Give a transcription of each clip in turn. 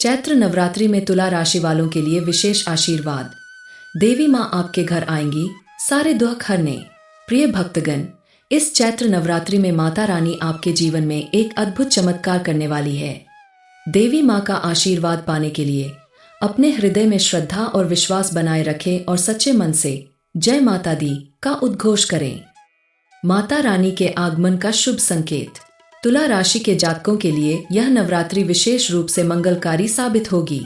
चैत्र नवरात्रि में तुला राशि वालों के लिए विशेष आशीर्वाद। देवी माँ आपके घर आएंगी सारे दुख हरने। प्रिय भक्तगण, इस चैत्र नवरात्रि में माता रानी आपके जीवन में एक अद्भुत चमत्कार करने वाली है। देवी माँ का आशीर्वाद पाने के लिए अपने हृदय में श्रद्धा और विश्वास बनाए रखें और सच्चे मन से जय माता दी का उद्घोष करें। माता रानी के आगमन का शुभ संकेत। तुला राशि के जातकों के लिए यह नवरात्रि विशेष रूप से मंगलकारी साबित होगी।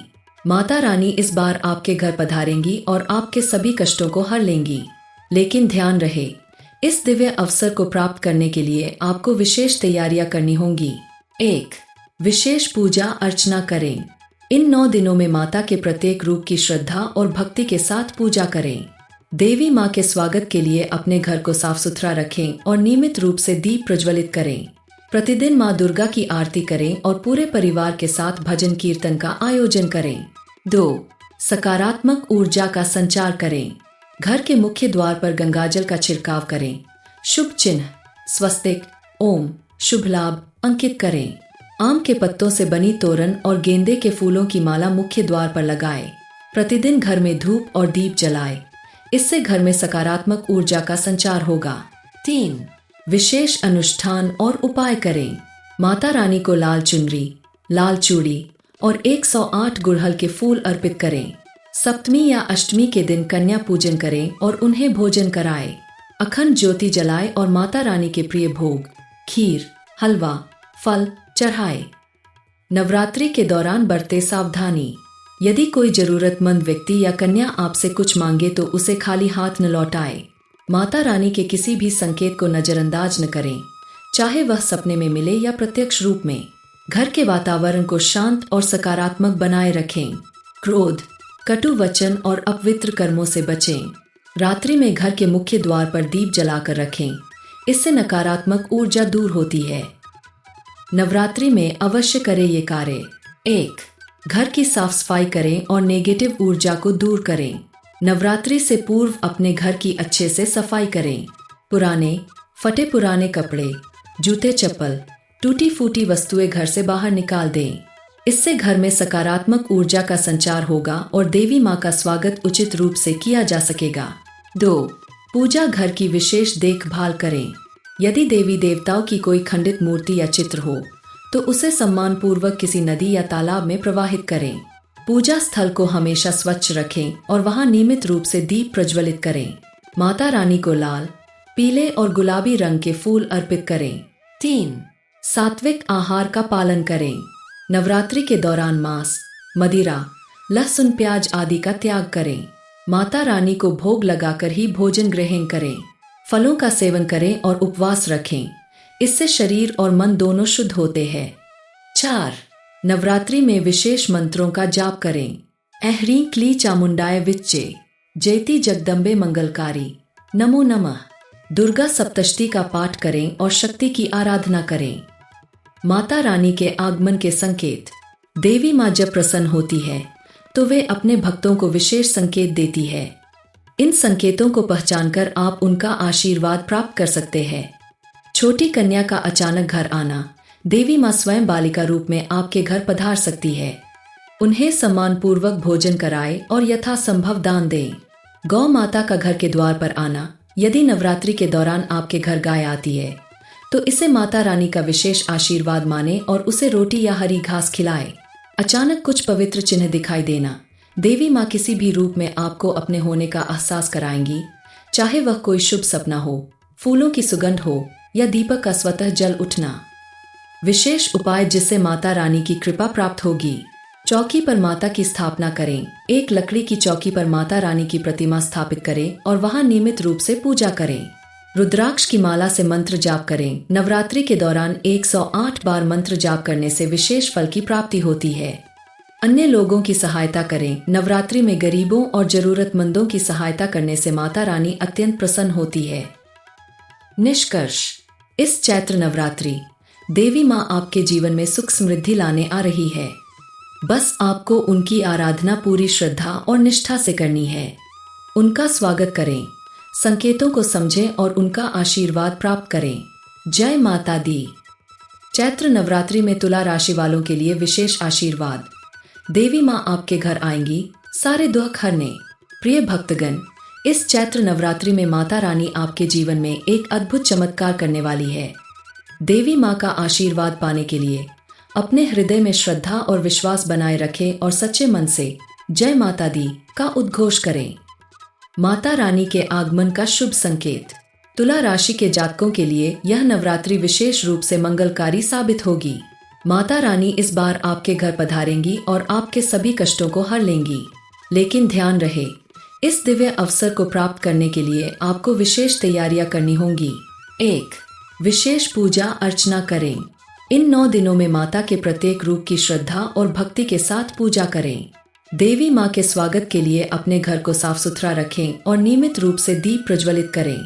माता रानी इस बार आपके घर पधारेंगी और आपके सभी कष्टों को हर लेंगी। लेकिन ध्यान रहे, इस दिव्य अवसर को प्राप्त करने के लिए आपको विशेष तैयारियां करनी होंगी। 1. विशेष पूजा अर्चना करें। इन 9 दिनों में माता के प्रत्येक रूप की श्रद्धा और भक्ति के साथ पूजा करें। देवी माँ के स्वागत के लिए अपने घर को साफ सुथरा रखें और नियमित रूप से दीप प्रज्वलित करें। प्रतिदिन माँ दुर्गा की आरती करें और पूरे परिवार के साथ भजन कीर्तन का आयोजन करें। 2. सकारात्मक ऊर्जा का संचार करें। घर के मुख्य द्वार पर गंगाजल का छिड़काव करें। शुभ चिन्ह स्वस्तिक, ओम, शुभ लाभ अंकित करें। आम के पत्तों से बनी तोरण और गेंदे के फूलों की माला मुख्य द्वार पर लगाएं। प्रतिदिन घर में धूप और दीप जलाएं। इससे घर में सकारात्मक ऊर्जा का संचार होगा। 3. विशेष अनुष्ठान और उपाय करें। माता रानी को लाल चुनरी, लाल चूड़ी और 108 गुड़हल के फूल अर्पित करें। सप्तमी या अष्टमी के दिन कन्या पूजन करें और उन्हें भोजन कराएं। अखंड ज्योति जलाएं और माता रानी के प्रिय भोग, खीर, हलवा, फल चढ़ाएं। नवरात्रि के दौरान बरतें सावधानी। यदि कोई जरूरतमंद व्यक्ति या कन्या आपसे कुछ मांगे तो उसे खाली हाथ न लौटाएं। माता रानी के किसी भी संकेत को नजरअंदाज न करें, चाहे वह सपने में मिले या प्रत्यक्ष रूप में। घर के वातावरण को शांत और सकारात्मक बनाए रखें। क्रोध, कटु वचन और अपवित्र कर्मों से बचें। रात्रि में घर के मुख्य द्वार पर दीप जलाकर रखें, इससे नकारात्मक ऊर्जा दूर होती है। नवरात्रि में अवश्य करें ये कार्य। 1. घर की साफ सफाई करें और नेगेटिव ऊर्जा को दूर करें। नवरात्रि से पूर्व अपने घर की अच्छे से सफाई करें। पुराने, फटे पुराने कपड़े, जूते चप्पल, टूटी फूटी वस्तुएं घर से बाहर निकाल दें। इससे घर में सकारात्मक ऊर्जा का संचार होगा और देवी माँ का स्वागत उचित रूप से किया जा सकेगा। 2. पूजा घर की विशेष देखभाल करें। यदि देवी देवताओं की कोई खंडित मूर्ति या चित्र हो तो उसे सम्मानपूर्वक किसी नदी या तालाब में प्रवाहित करें। पूजा स्थल को हमेशा स्वच्छ रखें और वहां नियमित रूप से दीप प्रज्वलित करें। माता रानी को लाल, पीले और गुलाबी रंग के फूल अर्पित करें। 3. सात्विक आहार का पालन करें। नवरात्रि के दौरान मांस, मदिरा, लहसुन प्याज आदि का त्याग करें। माता रानी को भोग लगाकर ही भोजन ग्रहण करें। फलों का सेवन करें और उपवास रखें, इससे शरीर और मन दोनों शुद्ध होते हैं। 4. नवरात्रि में विशेष मंत्रों का जाप करें। ऐह्रीं क्ली चामुंडाय विच्चे, जयति जगदम्बे मंगलकारी, नमो नमः। दुर्गा सप्तशती का पाठ करें और शक्ति की आराधना करें। माता रानी के आगमन के संकेत। देवी माँ जब प्रसन्न होती है तो वे अपने भक्तों को विशेष संकेत देती है। इन संकेतों को पहचानकर आप उनका आशीर्वाद प्राप्त कर सकते हैं। छोटी कन्या का अचानक घर आना। देवी माँ स्वयं बालिका रूप में आपके घर पधार सकती है। उन्हें सम्मानपूर्वक भोजन कराएं और यथासंभव दान दें। गौ माता का घर के द्वार पर आना। यदि नवरात्रि के दौरान आपके घर गाय आती है तो इसे माता रानी का विशेष आशीर्वाद माने और उसे रोटी या हरी घास खिलाएं। अचानक कुछ पवित्र चिन्ह दिखाई देना। देवी माँ किसी भी रूप में आपको अपने होने का एहसास कराएंगी, चाहे वह कोई शुभ सपना हो, फूलों की सुगंध हो या दीपक का स्वतः जल उठना। विशेष उपाय जिससे माता रानी की कृपा प्राप्त होगी। चौकी पर माता की स्थापना करें। एक लकड़ी की चौकी पर माता रानी की प्रतिमा स्थापित करें और वहां नियमित रूप से पूजा करें। रुद्राक्ष की माला से मंत्र जाप करें। नवरात्रि के दौरान 108 बार मंत्र जाप करने से विशेष फल की प्राप्ति होती है। अन्य लोगों की सहायता करें। नवरात्रि में गरीबों और जरूरतमंदों की सहायता करने से माता रानी अत्यंत प्रसन्न होती है। निष्कर्ष, इस चैत्र नवरात्रि देवी माँ आपके जीवन में सुख समृद्धि लाने आ रही है। बस आपको उनकी आराधना पूरी श्रद्धा और निष्ठा से करनी है। उनका स्वागत करें, संकेतों को समझें और उनका आशीर्वाद प्राप्त करें। जय माता दी। चैत्र नवरात्रि में तुला राशि वालों के लिए विशेष आशीर्वाद। देवी माँ आपके घर आएंगी सारे दुख हरने। प्रिय भक्तगण, इस चैत्र नवरात्रि में माता रानी आपके जीवन में एक अद्भुत चमत्कार करने वाली है। देवी माँ का आशीर्वाद पाने के लिए अपने हृदय में श्रद्धा और विश्वास बनाए रखें और सच्चे मन से जय माता दी का उद्घोष करें। माता रानी के आगमन का शुभ संकेत। तुला राशि के जातकों के लिए यह नवरात्रि विशेष रूप से मंगलकारी साबित होगी। माता रानी इस बार आपके घर पधारेंगी और आपके सभी कष्टों को हर लेंगी। लेकिन ध्यान रहे, इस दिव्य अवसर को प्राप्त करने के लिए आपको विशेष तैयारियां करनी होंगी। 1. विशेष पूजा अर्चना करें। इन 9 दिनों में माता के प्रत्येक रूप की श्रद्धा और भक्ति के साथ पूजा करें। देवी माँ के स्वागत के लिए अपने घर को साफ सुथरा रखें और नियमित रूप से दीप प्रज्वलित करें।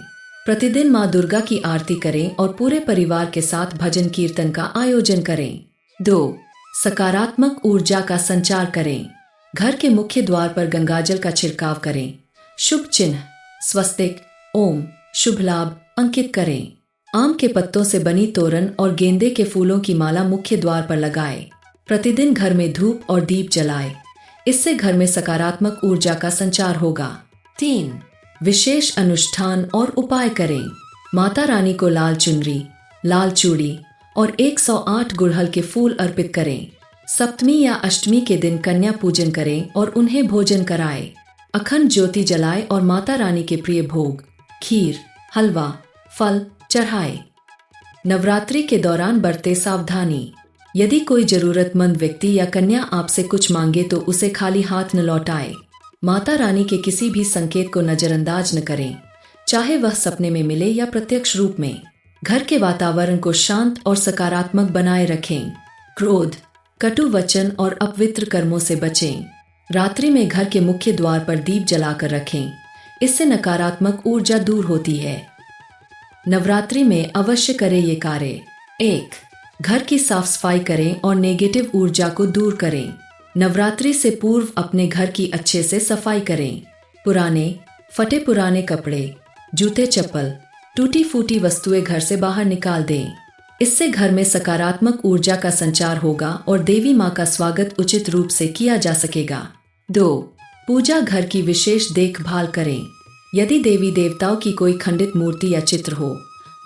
प्रतिदिन माँ दुर्गा की आरती करें और पूरे परिवार के साथ भजन कीर्तन का आयोजन करें। 2. सकारात्मक ऊर्जा का संचार करें। घर के मुख्य द्वार पर गंगाजल का छिड़काव करें। शुभ चिन्ह स्वस्तिक, ओम, शुभ लाभ अंकित करें। आम के पत्तों से बनी तोरण और गेंदे के फूलों की माला मुख्य द्वार पर लगाएं। प्रतिदिन घर में धूप और दीप जलाएं। इससे घर में सकारात्मक ऊर्जा का संचार होगा। 3. विशेष अनुष्ठान और उपाय करें। माता रानी को लाल चुनरी, लाल चूड़ी और 108 गुड़हल के फूल अर्पित करें। सप्तमी या अष्टमी के दिन कन्या पूजन करें और उन्हें भोजन कराएं। अखंड ज्योति जलाएं और माता रानी के प्रिय भोग, खीर, हलवा, फल चढ़ाएं। नवरात्रि के दौरान बरते सावधानी। यदि कोई जरूरतमंद व्यक्ति या कन्या आपसे कुछ मांगे तो उसे खाली हाथ न लौटाएं। माता रानी के किसी भी संकेत को नजरअंदाज न करें, चाहे वह सपने में मिले या प्रत्यक्ष रूप में। घर के वातावरण को शांत और सकारात्मक बनाए रखें। क्रोध, कटु वचन और अपवित्र कर्मों से बचें। रात्रि में घर के मुख्य द्वार पर दीप जलाकर रखें, इससे नकारात्मक ऊर्जा दूर होती है। नवरात्रि में अवश्य करें ये कार्य। 1. घर की साफ सफाई करें और नेगेटिव ऊर्जा को दूर करें। नवरात्रि से पूर्व अपने घर की अच्छे से सफाई करें। फटे पुराने कपड़े, जूते चप्पल, टूटी फूटी वस्तुएं घर से बाहर निकाल दें। इससे घर में सकारात्मक ऊर्जा का संचार होगा और देवी माँ का स्वागत उचित रूप से किया जा सकेगा। 2. पूजा घर की विशेष देखभाल करें। यदि देवी देवताओं की कोई खंडित मूर्ति या चित्र हो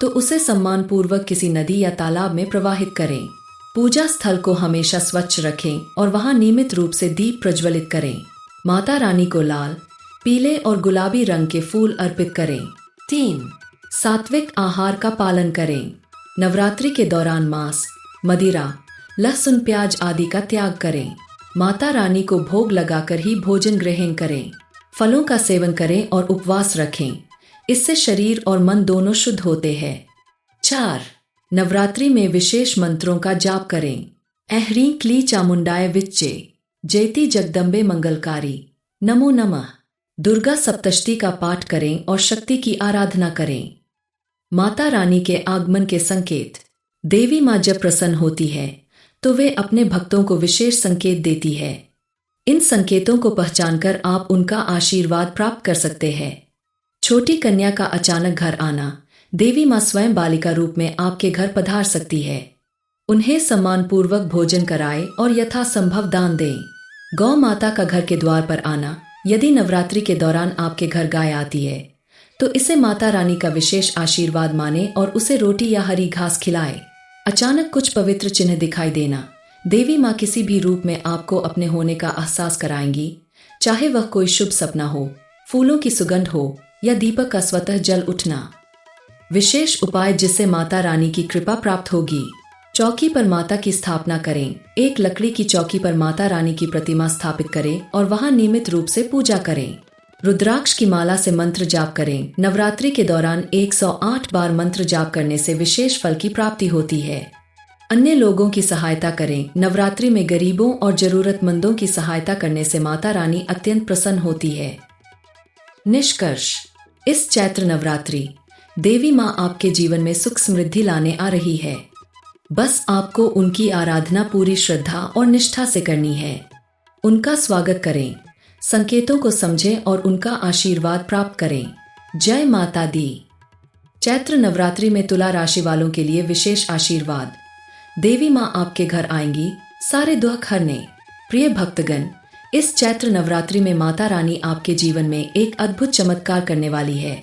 तो उसे सम्मान पूर्वक किसी नदी या तालाब में प्रवाहित करें। पूजा स्थल को हमेशा स्वच्छ रखें और वहां नियमित रूप से दीप प्रज्वलित करें। माता रानी को लाल, पीले और गुलाबी रंग के फूल अर्पित करें। 3. सात्विक आहार का पालन करें। नवरात्रि के दौरान मांस, मदिरा, लहसुन, प्याज आदि का त्याग करें। माता रानी को भोग लगाकर ही भोजन ग्रहण करें। फलों का सेवन करें और उपवास रखें, इससे शरीर और मन दोनों शुद्ध होते हैं। 4. नवरात्रि में विशेष मंत्रों का जाप करें। ऐह्रीं क्ली चामुंडाय विच्चे, जयति जगदम्बे मंगलकारी, नमो नमः। दुर्गा सप्तशती का पाठ करें और शक्ति की आराधना करें। माता रानी के आगमन के संकेत। देवी माँ जब प्रसन्न होती है तो वे अपने भक्तों को विशेष संकेत देती है। इन संकेतों को पहचानकर आप उनका आशीर्वाद प्राप्त कर सकते हैं। छोटी कन्या का अचानक घर आना। देवी माँ स्वयं बालिका रूप में आपके घर पधार सकती है। उन्हें सम्मानपूर्वक भोजन कराएं और यथासंभव दान दें। गौ माता का घर के द्वार पर आना। यदि नवरात्रि के दौरान आपके घर गाय आती है तो इसे माता रानी का विशेष आशीर्वाद माने और उसे रोटी या हरी घास खिलाएं। अचानक कुछ पवित्र चिन्ह दिखाई देना। देवी माँ किसी भी रूप में आपको अपने होने का एहसास कराएंगी, चाहे वह कोई शुभ सपना हो, फूलों की सुगंध हो या दीपक का स्वतः जल उठना। विशेष उपाय जिससे माता रानी की कृपा प्राप्त होगी। चौकी पर माता की स्थापना करें। एक लकड़ी की चौकी पर माता रानी की प्रतिमा स्थापित करें और वहां नियमित रूप से पूजा करें। रुद्राक्ष की माला से मंत्र जाप करें। नवरात्रि के दौरान 108 बार मंत्र जाप करने से विशेष फल की प्राप्ति होती है। अन्य लोगों की सहायता करें। नवरात्रि में गरीबों और जरूरतमंदों की सहायता करने से माता रानी अत्यंत प्रसन्न होती है। निष्कर्ष, इस चैत्र नवरात्रि देवी माँ आपके जीवन में सुख समृद्धि लाने आ रही है। बस आपको उनकी आराधना पूरी श्रद्धा और निष्ठा से करनी है। उनका स्वागत करें, संकेतों को समझें और उनका आशीर्वाद प्राप्त करें। जय माता दी। चैत्र नवरात्रि में तुला राशि वालों के लिए विशेष आशीर्वाद। देवी माँ आपके घर आएंगी सारे दुख हरने। प्रिय भक्तगण, इस चैत्र नवरात्रि में माता रानी आपके जीवन में एक अद्भुत चमत्कार करने वाली है।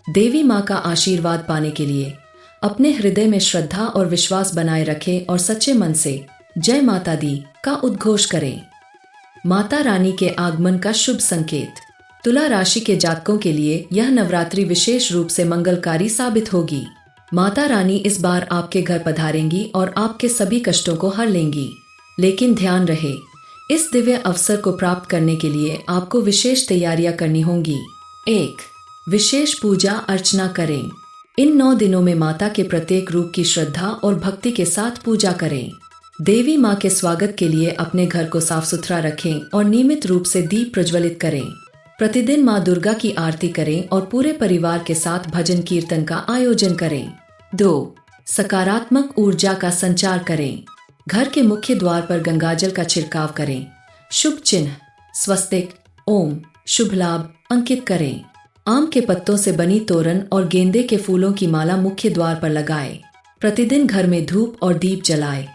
देवी माँ का आशीर्वाद पाने के लिए अपने हृदय में श्रद्धा और विश्वास बनाए रखें और सच्चे मन से जय माता दी का उद्घोष करें। माता रानी के आगमन का शुभ संकेत। तुला राशि के जातकों के लिए यह नवरात्रि विशेष रूप से मंगलकारी साबित होगी। माता रानी इस बार आपके घर पधारेंगी और आपके सभी कष्टों को हर लेंगी। लेकिन ध्यान रहे, इस दिव्य अवसर को प्राप्त करने के लिए आपको विशेष तैयारियां करनी होंगी। 1. विशेष पूजा अर्चना करें। इन 9 दिनों में माता के प्रत्येक रूप की श्रद्धा और भक्ति के साथ पूजा करें। देवी माँ के स्वागत के लिए अपने घर को साफ सुथरा रखें और नियमित रूप से दीप प्रज्वलित करें। प्रतिदिन माँ दुर्गा की आरती करें और पूरे परिवार के साथ भजन कीर्तन का आयोजन करें। 2. सकारात्मक ऊर्जा का संचार करें। घर के मुख्य द्वार पर गंगाजल का छिड़काव करें। शुभ चिन्ह स्वस्तिक, ओम, शुभ लाभ अंकित करें। आम के पत्तों से बनी तोरण और गेंदे के फूलों की माला मुख्य द्वार पर लगाएं। प्रतिदिन घर में धूप और दीप जलाएं।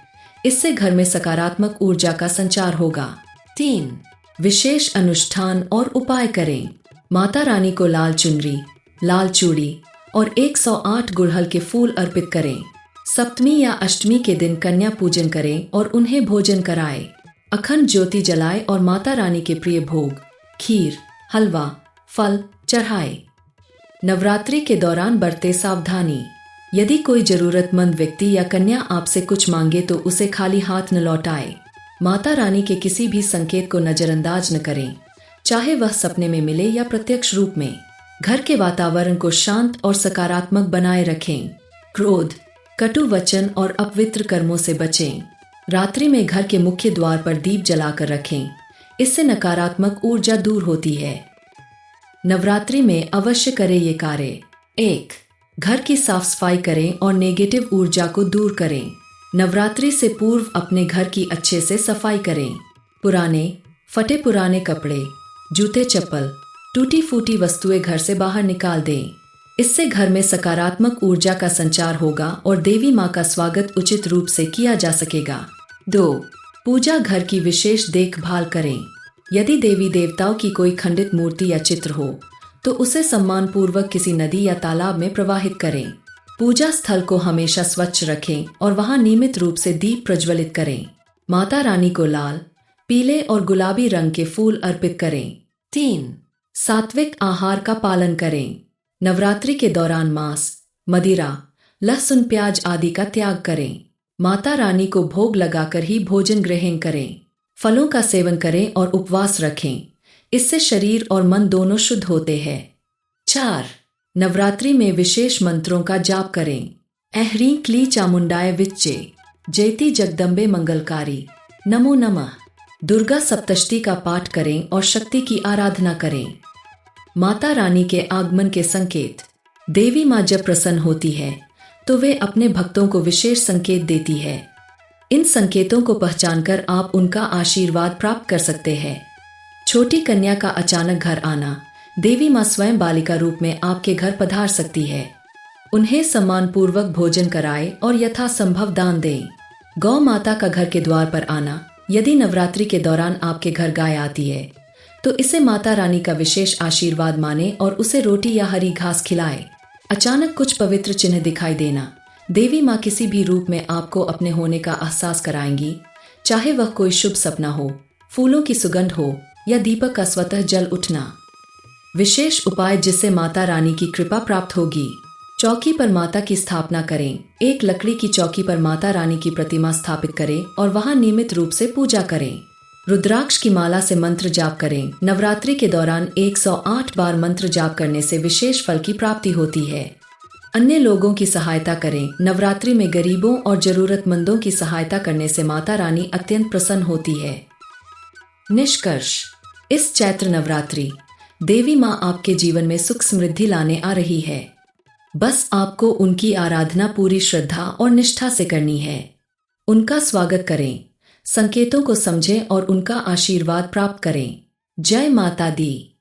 इससे घर में सकारात्मक ऊर्जा का संचार होगा। 3. विशेष अनुष्ठान और उपाय करें। माता रानी को लाल चुनरी, लाल चूड़ी और 108 गुड़हल के फूल अर्पित करें। सप्तमी या अष्टमी के दिन कन्या पूजन करें और उन्हें भोजन कराएं। अखंड ज्योति जलाएं और माता रानी के प्रिय भोग, खीर, हलवा, फल चढ़ाएं। नवरात्रि के दौरान बरतें सावधानी। यदि कोई जरूरतमंद व्यक्ति या कन्या आपसे कुछ मांगे तो उसे खाली हाथ न लौटाएं। माता रानी के किसी भी संकेत को नजरअंदाज न करें, चाहे वह सपने में मिले या प्रत्यक्ष रूप में। घर के वातावरण को शांत और सकारात्मक बनाए रखें। क्रोध, कटु वचन और अपवित्र कर्मों से बचें। रात्रि में घर के मुख्य द्वार पर दीप जलाकर रखें, इससे नकारात्मक ऊर्जा दूर होती है। नवरात्रि में अवश्य करें ये कार्य। 1. घर की साफ सफाई करें और नेगेटिव ऊर्जा को दूर करें। नवरात्रि से पूर्व अपने घर की अच्छे से सफाई करें। फटे पुराने कपड़े, जूते चप्पल, टूटी फूटी वस्तुएं घर से बाहर निकाल दें। इससे घर में सकारात्मक ऊर्जा का संचार होगा और देवी माँ का स्वागत उचित रूप से किया जा सकेगा। 2. पूजा घर की विशेष देखभाल करें। यदि देवी देवताओं की कोई खंडित मूर्ति या चित्र हो तो उसे सम्मानपूर्वक किसी नदी या तालाब में प्रवाहित करें। पूजा स्थल को हमेशा स्वच्छ रखें और वहां नियमित रूप से दीप प्रज्वलित करें। माता रानी को लाल, पीले और गुलाबी रंग के फूल अर्पित करें। 3. सात्विक आहार का पालन करें। नवरात्रि के दौरान मांस, मदिरा, लहसुन प्याज आदि का त्याग करें। माता रानी को भोग लगाकर ही भोजन ग्रहण करें। फलों का सेवन करें और उपवास रखें, इससे शरीर और मन दोनों शुद्ध होते हैं। 4. नवरात्रि में विशेष मंत्रों का जाप करें। ऐह्रीं क्ली चामुंडाय विच्चे, जयति जगदम्बे मंगलकारी, नमो नमः। दुर्गा सप्तशती का पाठ करें और शक्ति की आराधना करें। माता रानी के आगमन के संकेत। देवी माँ जब प्रसन्न होती है तो वे अपने भक्तों को विशेष संकेत देती है। इन संकेतों को पहचानकर आप उनका आशीर्वाद प्राप्त कर सकते हैं। छोटी कन्या का अचानक घर आना। देवी माँ स्वयं बालिका रूप में आपके घर पधार सकती है। उन्हें सम्मानपूर्वक भोजन कराएं और यथासंभव दान दें। गौ माता का घर के द्वार पर आना। यदि नवरात्रि के दौरान आपके घर गाय आती है तो इसे माता रानी का विशेष आशीर्वाद माने और उसे रोटी या हरी घास खिलाएं। अचानक कुछ पवित्र चिन्ह दिखाई देना। देवी माँ किसी भी रूप में आपको अपने होने का एहसास कराएंगी, चाहे वह कोई शुभ सपना हो, फूलों की सुगंध हो या दीपक का स्वतः जल उठना। विशेष उपाय जिससे माता रानी की कृपा प्राप्त होगी। चौकी पर माता की स्थापना करें। एक लकड़ी की चौकी पर माता रानी की प्रतिमा स्थापित करें और वहां नियमित रूप से पूजा करें। रुद्राक्ष की माला से मंत्र जाप करें। नवरात्रि के दौरान 108 बार मंत्र जाप करने से विशेष फल की प्राप्ति होती है। अन्य लोगों की सहायता करें। नवरात्रि में गरीबों और जरूरतमंदों की सहायता करने से माता रानी अत्यंत प्रसन्न होती है। निष्कर्ष, इस चैत्र नवरात्रि देवी माँ आपके जीवन में सुख समृद्धि लाने आ रही है। बस आपको उनकी आराधना पूरी श्रद्धा और निष्ठा से करनी है। उनका स्वागत करें, संकेतों को समझें और उनका आशीर्वाद प्राप्त करें। जय माता दी।